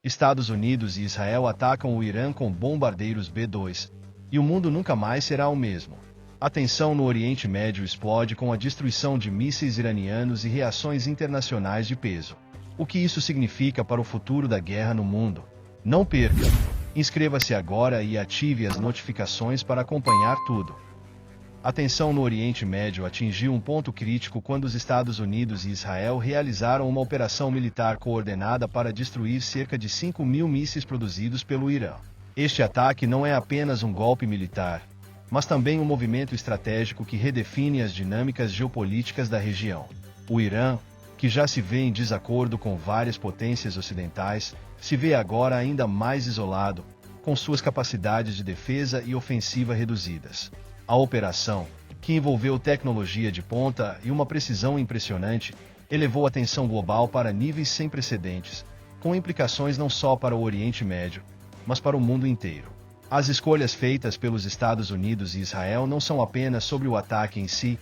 Estados Unidos e Israel atacam o Irã com bombardeiros B-2, e o mundo nunca mais será o mesmo. A tensão no Oriente Médio explode com a destruição de mísseis iranianos e reações internacionais de peso. O que isso significa para o futuro da guerra no mundo? Não perca! Inscreva-se agora e ative as notificações para acompanhar tudo. A tensão no Oriente Médio atingiu um ponto crítico quando os Estados Unidos e Israel realizaram uma operação militar coordenada para destruir cerca de 5.000 mísseis produzidos pelo Irã. Este ataque não é apenas um golpe militar, mas também um movimento estratégico que redefine as dinâmicas geopolíticas da região. O Irã, que já se vê em desacordo com várias potências ocidentais, se vê agora ainda mais isolado, com suas capacidades de defesa e ofensiva reduzidas. A operação, que envolveu tecnologia de ponta e uma precisão impressionante, elevou a tensão global para níveis sem precedentes, com implicações não só para o Oriente Médio, mas para o mundo inteiro. As escolhas feitas pelos Estados Unidos e Israel não são apenas sobre o ataque em si,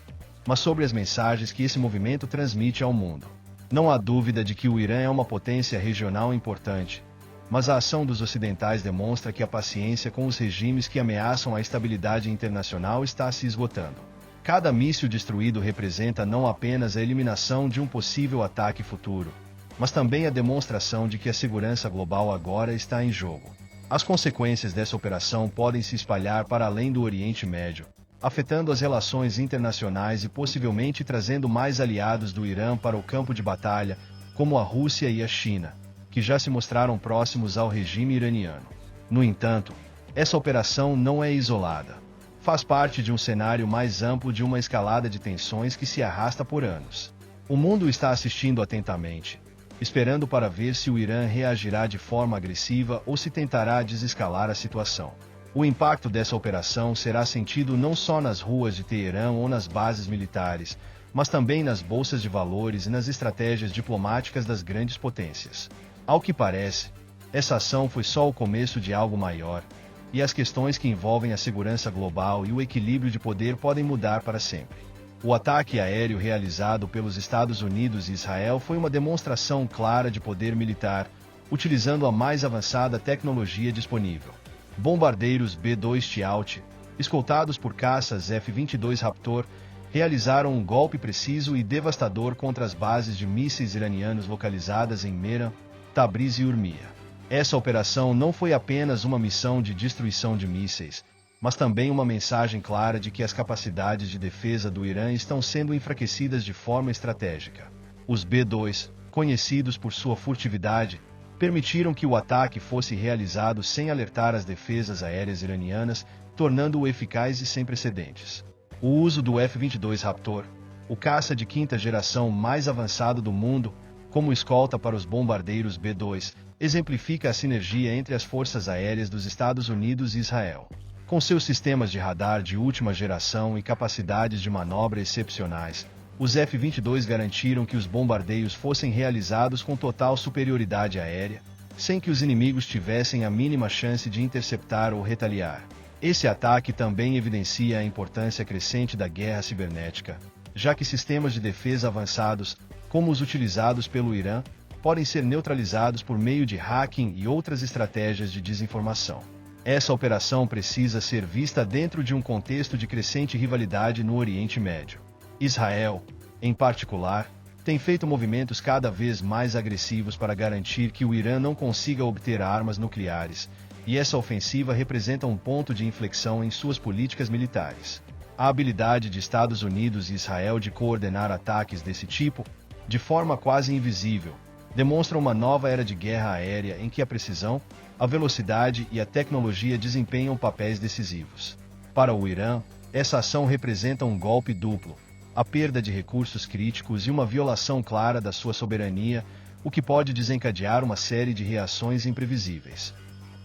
mas sobre as mensagens que esse movimento transmite ao mundo. Não há dúvida de que o Irã é uma potência regional importante, mas a ação dos ocidentais demonstra que a paciência com os regimes que ameaçam a estabilidade internacional está se esgotando. Cada míssil destruído representa não apenas a eliminação de um possível ataque futuro, mas também a demonstração de que a segurança global agora está em jogo. As consequências dessa operação podem se espalhar para além do Oriente Médio, afetando as relações internacionais e possivelmente trazendo mais aliados do Irã para o campo de batalha, como a Rússia e a China, que já se mostraram próximos ao regime iraniano. No entanto, essa operação não é isolada. Faz parte de um cenário mais amplo de uma escalada de tensões que se arrasta por anos. O mundo está assistindo atentamente, esperando para ver se o Irã reagirá de forma agressiva ou se tentará desescalar a situação. O impacto dessa operação será sentido não só nas ruas de Teherã ou nas bases militares, mas também nas bolsas de valores e nas estratégias diplomáticas das grandes potências. Ao que parece, essa ação foi só o começo de algo maior, e as questões que envolvem a segurança global e o equilíbrio de poder podem mudar para sempre. O ataque aéreo realizado pelos Estados Unidos e Israel foi uma demonstração clara de poder militar, utilizando a mais avançada tecnologia disponível. Bombardeiros B-2 Typhoon, escoltados por caças F-22 Raptor, realizaram um golpe preciso e devastador contra as bases de mísseis iranianos localizadas em Meran, Tabriz e Urmia. Essa operação não foi apenas uma missão de destruição de mísseis, mas também uma mensagem clara de que as capacidades de defesa do Irã estão sendo enfraquecidas de forma estratégica. Os B-2, conhecidos por sua furtividade, permitiram que o ataque fosse realizado sem alertar as defesas aéreas iranianas, tornando-o eficaz e sem precedentes. O uso do F-22 Raptor, o caça de quinta geração mais avançado do mundo, como escolta para os bombardeiros B-2, exemplifica a sinergia entre as forças aéreas dos Estados Unidos e Israel. Com seus sistemas de radar de última geração e capacidades de manobra excepcionais, os F-22 garantiram que os bombardeios fossem realizados com total superioridade aérea, sem que os inimigos tivessem a mínima chance de interceptar ou retaliar. Esse ataque também evidencia a importância crescente da guerra cibernética, já que sistemas de defesa avançados, como os utilizados pelo Irã, podem ser neutralizados por meio de hacking e outras estratégias de desinformação. Essa operação precisa ser vista dentro de um contexto de crescente rivalidade no Oriente Médio. Israel, em particular, tem feito movimentos cada vez mais agressivos para garantir que o Irã não consiga obter armas nucleares, e essa ofensiva representa um ponto de inflexão em suas políticas militares. A habilidade de Estados Unidos e Israel de coordenar ataques desse tipo, de forma quase invisível, demonstra uma nova era de guerra aérea em que a precisão, a velocidade e a tecnologia desempenham papéis decisivos. Para o Irã, essa ação representa um golpe duplo, a perda de recursos críticos e uma violação clara da sua soberania, o que pode desencadear uma série de reações imprevisíveis.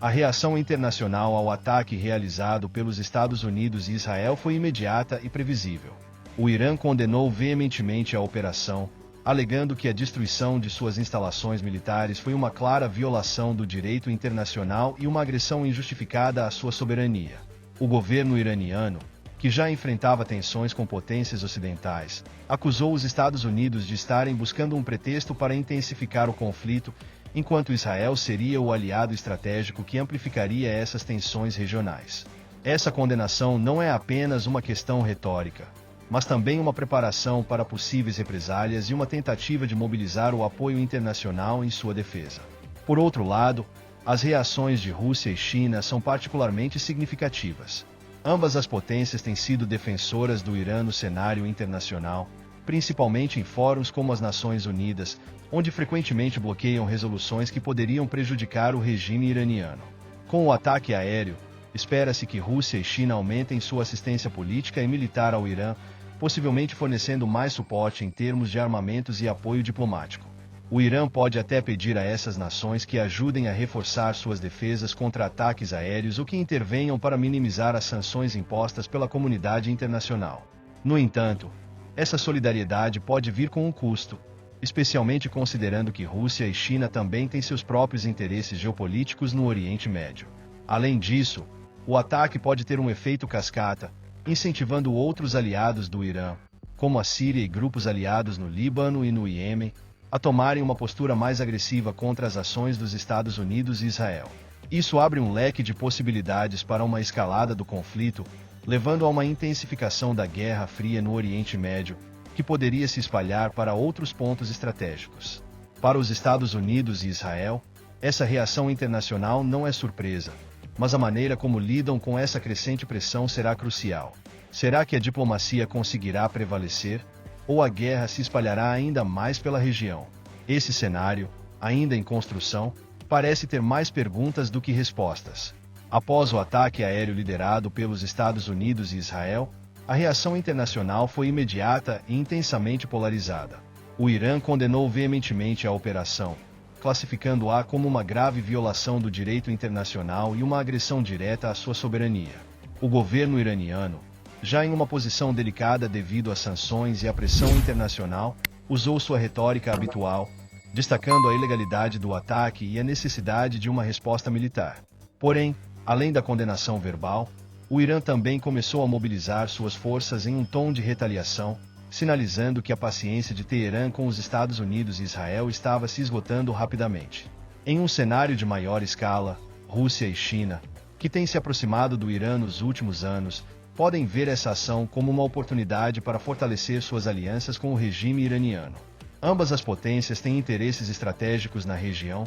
A reação internacional ao ataque realizado pelos Estados Unidos e Israel foi imediata e previsível. O Irã condenou veementemente a operação, alegando que a destruição de suas instalações militares foi uma clara violação do direito internacional e uma agressão injustificada à sua soberania. O governo iraniano, que já enfrentava tensões com potências ocidentais, acusou os Estados Unidos de estarem buscando um pretexto para intensificar o conflito, enquanto Israel seria o aliado estratégico que amplificaria essas tensões regionais. Essa condenação não é apenas uma questão retórica, mas também uma preparação para possíveis represálias e uma tentativa de mobilizar o apoio internacional em sua defesa. Por outro lado, as reações de Rússia e China são particularmente significativas. Ambas as potências têm sido defensoras do Irã no cenário internacional, principalmente em fóruns como as Nações Unidas, onde frequentemente bloqueiam resoluções que poderiam prejudicar o regime iraniano. Com o ataque aéreo, espera-se que Rússia e China aumentem sua assistência política e militar ao Irã, possivelmente fornecendo mais suporte em termos de armamentos e apoio diplomático. O Irã pode até pedir a essas nações que ajudem a reforçar suas defesas contra ataques aéreos ou que intervenham para minimizar as sanções impostas pela comunidade internacional. No entanto, essa solidariedade pode vir com um custo, especialmente considerando que Rússia e China também têm seus próprios interesses geopolíticos no Oriente Médio. Além disso, o ataque pode ter um efeito cascata, incentivando outros aliados do Irã, como a Síria e grupos aliados no Líbano e no Iêmen, a tomarem uma postura mais agressiva contra as ações dos Estados Unidos e Israel. Isso abre um leque de possibilidades para uma escalada do conflito, levando a uma intensificação da Guerra Fria no Oriente Médio, que poderia se espalhar para outros pontos estratégicos. Para os Estados Unidos e Israel, essa reação internacional não é surpresa, mas a maneira como lidam com essa crescente pressão será crucial. Será que a diplomacia conseguirá prevalecer, ou a guerra se espalhará ainda mais pela região? Esse cenário, ainda em construção, parece ter mais perguntas do que respostas. Após o ataque aéreo liderado pelos Estados Unidos e Israel, a reação internacional foi imediata e intensamente polarizada. O Irã condenou veementemente a operação, classificando-a como uma grave violação do direito internacional e uma agressão direta à sua soberania. O governo iraniano, já em uma posição delicada devido às sanções e à pressão internacional, usou sua retórica habitual, destacando a ilegalidade do ataque e a necessidade de uma resposta militar. Porém, além da condenação verbal, o Irã também começou a mobilizar suas forças em um tom de retaliação, sinalizando que a paciência de Teherã com os Estados Unidos e Israel estava se esgotando rapidamente. Em um cenário de maior escala, Rússia e China, que têm se aproximado do Irã nos últimos anos, podem ver essa ação como uma oportunidade para fortalecer suas alianças com o regime iraniano. Ambas as potências têm interesses estratégicos na região,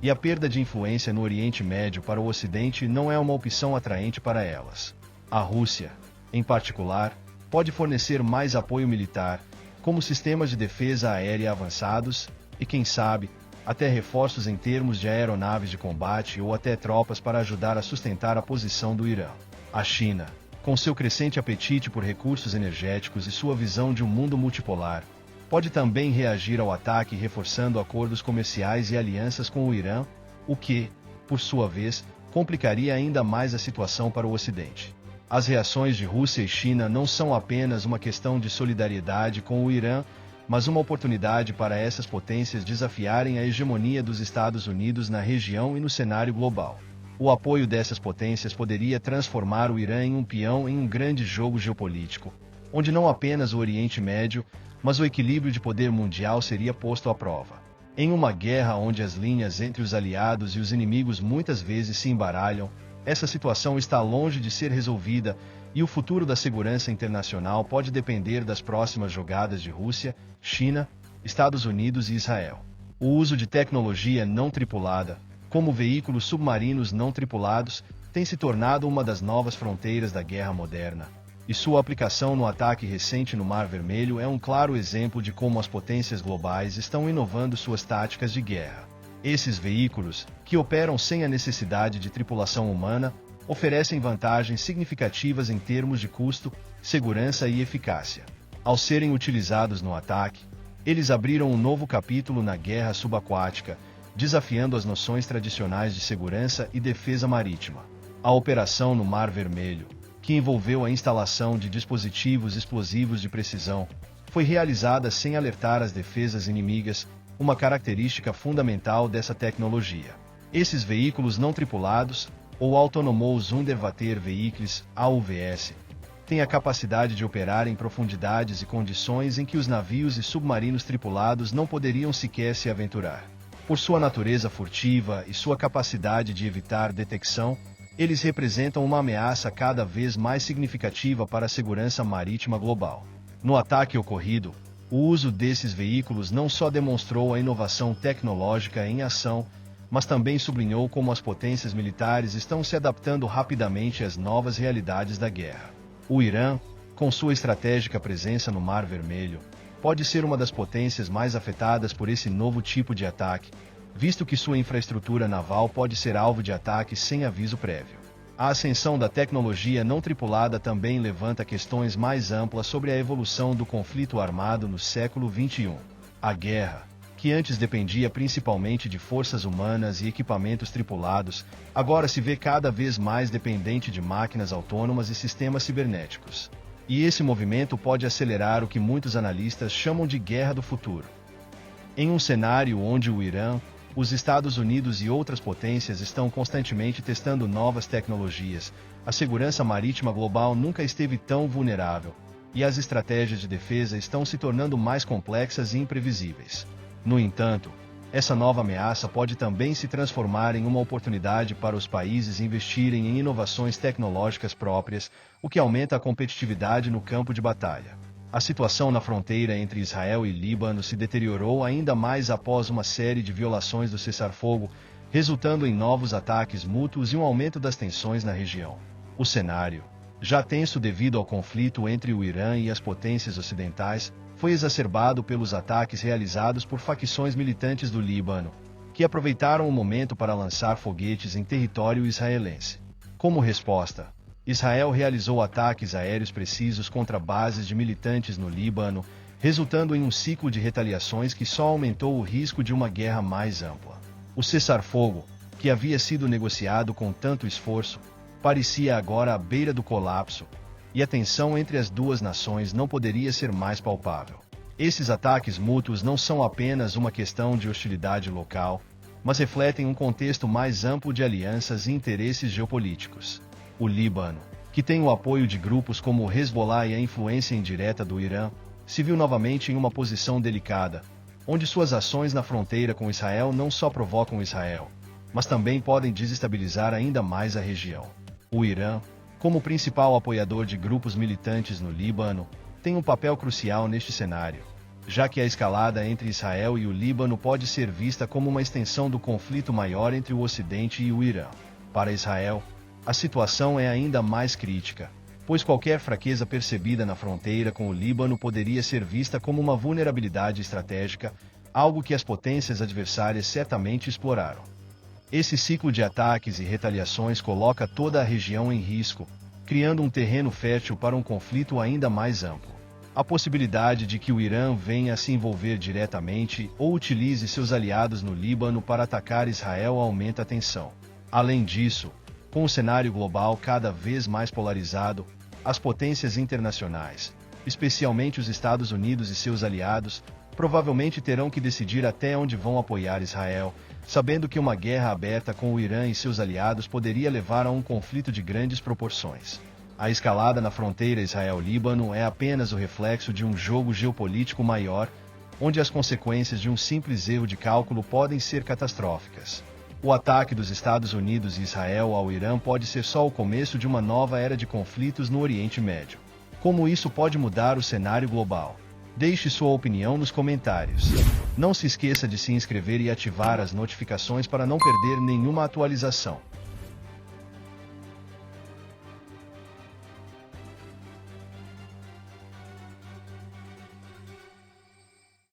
e a perda de influência no Oriente Médio para o Ocidente não é uma opção atraente para elas. A Rússia, em particular, pode fornecer mais apoio militar, como sistemas de defesa aérea avançados e, quem sabe, até reforços em termos de aeronaves de combate ou até tropas para ajudar a sustentar a posição do Irã. A China, com seu crescente apetite por recursos energéticos e sua visão de um mundo multipolar, pode também reagir ao ataque reforçando acordos comerciais e alianças com o Irã, o que, por sua vez, complicaria ainda mais a situação para o Ocidente. As reações de Rússia e China não são apenas uma questão de solidariedade com o Irã, mas uma oportunidade para essas potências desafiarem a hegemonia dos Estados Unidos na região e no cenário global. O apoio dessas potências poderia transformar o Irã em um peão em um grande jogo geopolítico, onde não apenas o Oriente Médio, mas o equilíbrio de poder mundial seria posto à prova. Em uma guerra onde as linhas entre os aliados e os inimigos muitas vezes se embaralham, essa situação está longe de ser resolvida e o futuro da segurança internacional pode depender das próximas jogadas de Rússia, China, Estados Unidos e Israel. O uso de tecnologia não tripulada, como veículos submarinos não tripulados, tem se tornado uma das novas fronteiras da guerra moderna, e sua aplicação no ataque recente no Mar Vermelho é um claro exemplo de como as potências globais estão inovando suas táticas de guerra. Esses veículos, que operam sem a necessidade de tripulação humana, oferecem vantagens significativas em termos de custo, segurança e eficácia. Ao serem utilizados no ataque, eles abriram um novo capítulo na guerra subaquática, desafiando as noções tradicionais de segurança e defesa marítima. A operação no Mar Vermelho, que envolveu a instalação de dispositivos explosivos de precisão, foi realizada sem alertar as defesas inimigas, uma característica fundamental dessa tecnologia. Esses veículos não tripulados, ou Autonomous Underwater Vehicles, AUVS, têm a capacidade de operar em profundidades e condições em que os navios e submarinos tripulados não poderiam sequer se aventurar. Por sua natureza furtiva e sua capacidade de evitar detecção, eles representam uma ameaça cada vez mais significativa para a segurança marítima global. No ataque ocorrido, o uso desses veículos não só demonstrou a inovação tecnológica em ação, mas também sublinhou como as potências militares estão se adaptando rapidamente às novas realidades da guerra. O Irã, com sua estratégica presença no Mar Vermelho, pode ser uma das potências mais afetadas por esse novo tipo de ataque, visto que sua infraestrutura naval pode ser alvo de ataque sem aviso prévio. A ascensão da tecnologia não tripulada também levanta questões mais amplas sobre a evolução do conflito armado no século XXI. A guerra, que antes dependia principalmente de forças humanas e equipamentos tripulados, agora se vê cada vez mais dependente de máquinas autônomas e sistemas cibernéticos. E esse movimento pode acelerar o que muitos analistas chamam de guerra do futuro. Em um cenário onde o Irã, os Estados Unidos e outras potências estão constantemente testando novas tecnologias, a segurança marítima global nunca esteve tão vulnerável, e as estratégias de defesa estão se tornando mais complexas e imprevisíveis. No entanto, essa nova ameaça pode também se transformar em uma oportunidade para os países investirem em inovações tecnológicas próprias, o que aumenta a competitividade no campo de batalha. A situação na fronteira entre Israel e Líbano se deteriorou ainda mais após uma série de violações do cessar-fogo, resultando em novos ataques mútuos e um aumento das tensões na região. O cenário, já tenso devido ao conflito entre o Irã e as potências ocidentais, foi exacerbado pelos ataques realizados por facções militantes do Líbano, que aproveitaram o momento para lançar foguetes em território israelense. Como resposta, Israel realizou ataques aéreos precisos contra bases de militantes no Líbano, resultando em um ciclo de retaliações que só aumentou o risco de uma guerra mais ampla. O cessar-fogo, que havia sido negociado com tanto esforço, parecia agora à beira do colapso, e a tensão entre as duas nações não poderia ser mais palpável. Esses ataques mútuos não são apenas uma questão de hostilidade local, mas refletem um contexto mais amplo de alianças e interesses geopolíticos. O Líbano, que tem o apoio de grupos como o Hezbollah e a influência indireta do Irã, se viu novamente em uma posição delicada, onde suas ações na fronteira com Israel não só provocam Israel, mas também podem desestabilizar ainda mais a região. O Irã, como principal apoiador de grupos militantes no Líbano, tem um papel crucial neste cenário, já que a escalada entre Israel e o Líbano pode ser vista como uma extensão do conflito maior entre o Ocidente e o Irã. Para Israel, a situação é ainda mais crítica, pois qualquer fraqueza percebida na fronteira com o Líbano poderia ser vista como uma vulnerabilidade estratégica, algo que as potências adversárias certamente exploraram. Esse ciclo de ataques e retaliações coloca toda a região em risco, criando um terreno fértil para um conflito ainda mais amplo. A possibilidade de que o Irã venha a se envolver diretamente ou utilize seus aliados no Líbano para atacar Israel aumenta a tensão. Além disso, com o cenário global cada vez mais polarizado, as potências internacionais, especialmente os Estados Unidos e seus aliados, provavelmente terão que decidir até onde vão apoiar Israel, sabendo que uma guerra aberta com o Irã e seus aliados poderia levar a um conflito de grandes proporções. A escalada na fronteira Israel-Líbano é apenas o reflexo de um jogo geopolítico maior, onde as consequências de um simples erro de cálculo podem ser catastróficas. O ataque dos Estados Unidos e Israel ao Irã pode ser só o começo de uma nova era de conflitos no Oriente Médio. Como isso pode mudar o cenário global? Deixe sua opinião nos comentários. Não se esqueça de se inscrever e ativar as notificações para não perder nenhuma atualização.